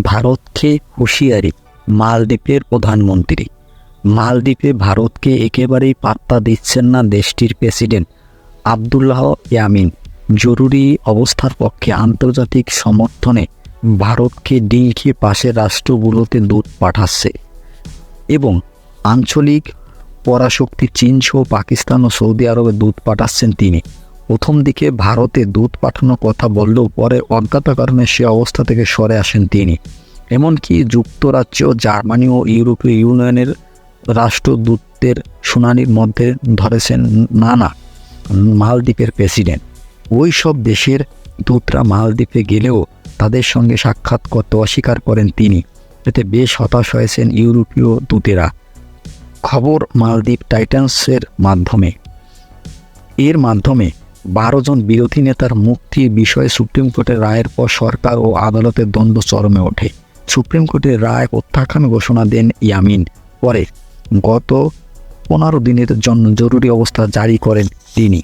ভারতকে হুঁশিয়ারি মালদ্বীপের প্রধানমন্ত্রী। মালদ্বীপে ভারতকে একেবারেই পাত্তা দিচ্ছেন না দেশটির প্রেসিডেন্ট আবদুল্লাহ ইয়ামিন। জরুরি অবস্থার পক্ষে আন্তর্জাতিক সমর্থনে ভারতকে ডিঙিয়ে পাশের রাষ্ট্রগুলোতে দূত পাঠাচ্ছে এবং আঞ্চলিক পরাশক্তি চীনসহ পাকিস্তান ও সৌদি আরবে দূত পাঠাচ্ছেন তিনি। প্রথম দিকে ভারতে দূত পাঠানোর কথা বললেও পরে অজ্ঞাত কারণে সে অবস্থা থেকে সরে আসেন তিনি। এমনকি যুক্তরাজ্য, জার্মানি ও ইউরোপীয় ইউনিয়নের রাষ্ট্রদূতদের শুনানির মধ্যে ধরেছেন না মালদ্বীপের প্রেসিডেন্ট। ওই সব দেশের দূতরা মালদ্বীপে গেলেও তাদের সঙ্গে সাক্ষাৎ করতে অস্বীকার করেন তিনি। এতে বেশ হতাশ হয়েছেন ইউরোপীয় দূতেরা। খবর মালদ্বীপ টাইটান্সের মাধ্যমে। এর মাধ্যমে 12 জন বিরোধী নেতার মুক্তির বিষয়ে সুপ্রিম কোর্টের রায়ের পর সরকার ও আদালতের দ্বন্দ্ব চরমে ওঠে। সুপ্রিম কোর্টের রায় প্রত্যাখ্যান ঘোষণা দেন ইয়ামিন। পরে গত 15 দিনের জন্য জরুরি অবস্থা জারি করেন তিনি।